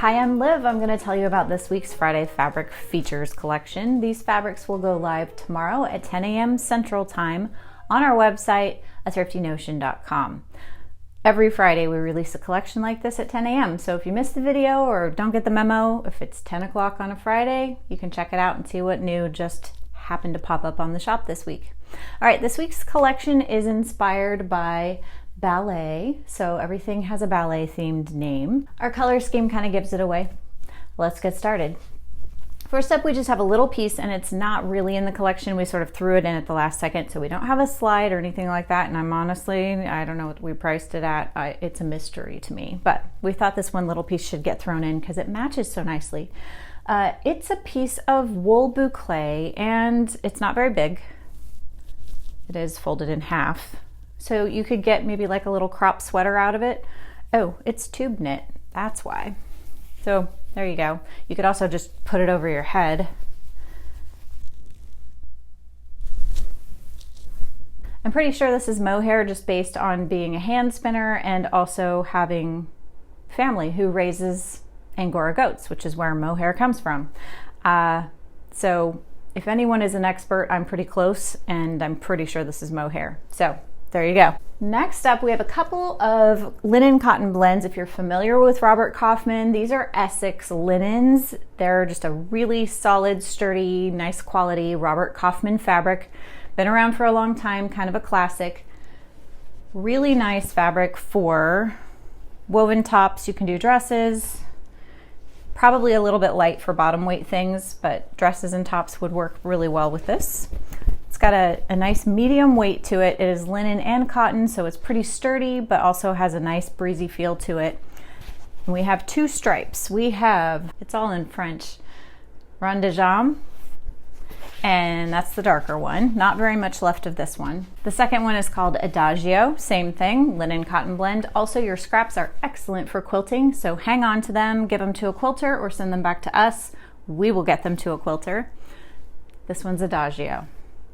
Hi, I'm Liv. I'm going to tell you about this week's Friday Fabric Features collection. These fabrics will go live tomorrow at 10 a.m. Central Time on our website, thriftynotion.com. Every Friday we release a collection like this at 10 a.m. So if you missed the video or don't get the memo, if it's 10 o'clock on a Friday, you can check it out and see what new just happened to pop up on the shop this week. All right, this week's collection is inspired by ballet, so everything has a ballet themed name. Our color scheme kind of gives it away. Let's get started. First up, we just have a little piece, and it's not really in the collection. We sort of threw it in at the last second, so we don't have a slide or anything like that, and I don't know what we priced it at. It's a mystery to me, but we thought this one little piece should get thrown in because it matches so nicely. It's a piece of wool boucle, and it's not very big. It is folded in half. So you could get maybe like a little crop sweater out of it. Oh, it's tube knit, that's why. So there you go. You could also just put it over your head. I'm pretty sure this is mohair just based on being a hand spinner and also having family who raises Angora goats, which is where mohair comes from. So if anyone is an expert, I'm pretty close, and I'm pretty sure this is mohair. So there you go. Next up, we have a couple of linen cotton blends. If you're familiar with Robert Kaufman, these are Essex linens. They're just a really solid, sturdy, nice quality Robert Kaufman fabric. Been around for a long time, kind of a classic. Really nice fabric for woven tops. You can do dresses. Probably a little bit light for bottom weight things, but dresses and tops would work really well with this. It's got a nice medium weight to it. It is linen and cotton, so it's pretty sturdy, but also has a nice breezy feel to it. And we have two stripes. We have, it's all in French, Rond de Jambe, and that's the darker one. Not very much left of this one. The second one is called Adagio, same thing, linen cotton blend. Also, your scraps are excellent for quilting, so hang on to them, give them to a quilter, or send them back to us. We will get them to a quilter. This one's Adagio.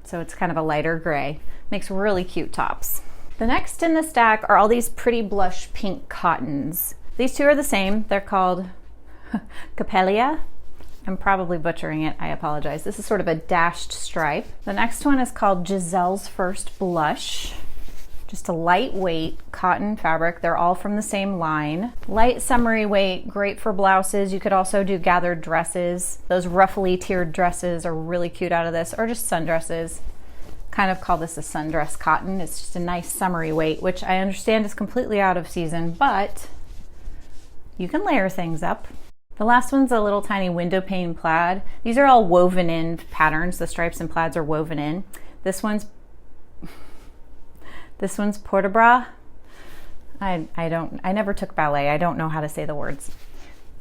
So it's kind of a lighter gray. Makes really cute tops. The next in the stack are all these pretty blush pink cottons. These two are the same. They're called Coppélia. I'm probably butchering it. I apologize. This is sort of a dashed stripe. The next one is called Giselle's First Blush. Just a lightweight cotton fabric. They're all from the same line. Light summery weight, great for blouses. You could also do gathered dresses. Those ruffly tiered dresses are really cute out of this, or just sundresses. Kind of call this a sundress cotton. It's just a nice summery weight, which I understand is completely out of season, but you can layer things up. The last one's a little tiny window pane plaid. These are all woven in patterns. The stripes and plaids are woven in. This one's porte-bras. I never took ballet. I don't know how to say the words,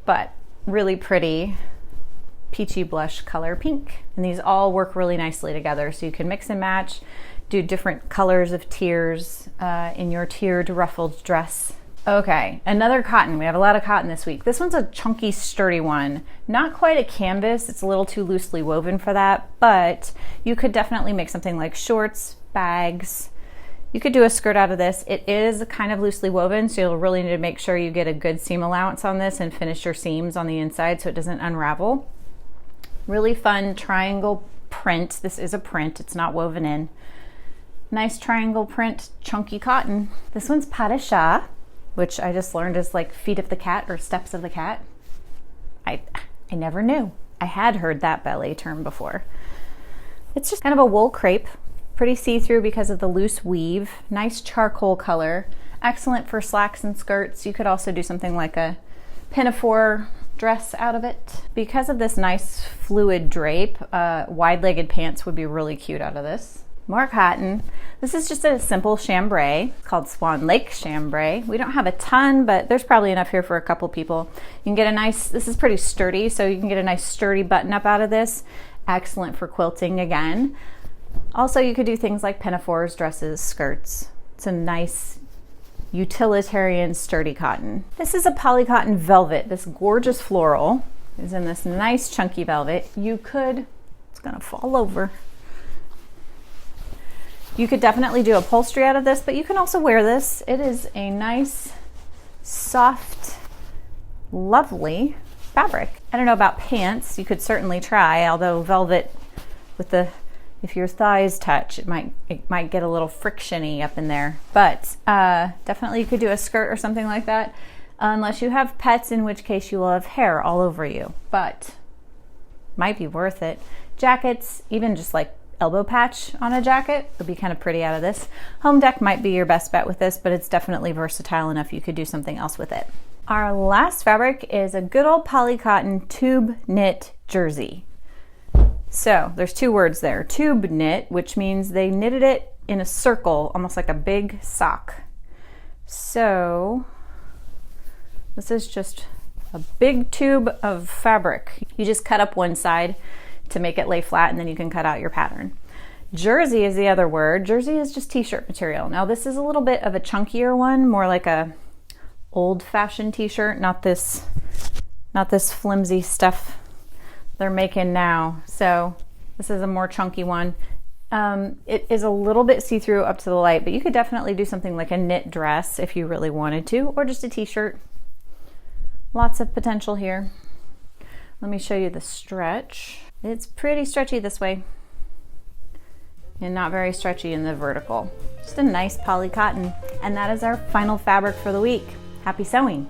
but really pretty peachy blush color pink. And these all work really nicely together. So you can mix and match, do different colors of tiers in your tiered ruffled dress. Okay, another cotton. We have a lot of cotton this week. This one's a chunky, sturdy one. Not quite a canvas. It's a little too loosely woven for that, but you could definitely make something like shorts, bags. You could do a skirt out of this. It is kind of loosely woven, so you'll really need to make sure you get a good seam allowance on this and finish your seams on the inside so it doesn't unravel. Really fun triangle print. This is a print, it's not woven in. Nice triangle print, chunky cotton. This one's pas de chat, which I just learned is like feet of the cat or steps of the cat. I never knew. I had heard that ballet term before. It's just kind of a wool crepe. Pretty see-through because of the loose weave. Nice charcoal color. Excellent for slacks and skirts. You could also do something like a pinafore dress out of it. Because of this nice fluid drape, wide-legged pants would be really cute out of this. More cotton. This is just a simple chambray called Swan Lake Chambray. We don't have a ton, but there's probably enough here for a couple people. You can get a nice, this is pretty sturdy, so you can get a nice sturdy button-up out of this. Excellent for quilting again. Also, you could do things like pinafores, dresses, skirts. It's a nice utilitarian sturdy cotton. This is a polycotton velvet. This gorgeous floral is in this nice chunky velvet. You could, it's gonna fall over. You could definitely do upholstery out of this, but you can also wear this. It is a nice, soft lovely fabric. I don't know about pants. You could certainly try, although velvet with if your thighs touch, it might get a little frictiony up in there. But definitely you could do a skirt or something like that, unless you have pets, in which case you will have hair all over you. But might be worth it. Jackets, even just like elbow patch on a jacket would be kind of pretty out of this. Home deck might be your best bet with this, but it's definitely versatile enough you could do something else with it. Our last fabric is a good old poly cotton tube knit jersey. So there's two words there. Tube knit, which means they knitted it in a circle, almost like a big sock. So this is just a big tube of fabric. You just cut up one side to make it lay flat, and then you can cut out your pattern. Jersey is the other word. Jersey is just t-shirt material. Now this is a little bit of a chunkier one, more like a old-fashioned t-shirt, not this flimsy stuff they're making now. So this is a more chunky one. It is a little bit see-through up to the light, but you could definitely do something like a knit dress if you really wanted to, or just a t-shirt. Lots of potential here. Let me show you the stretch. It's pretty stretchy this way and not very stretchy in the vertical. Just a nice poly cotton. And that is our final fabric for the week. Happy sewing!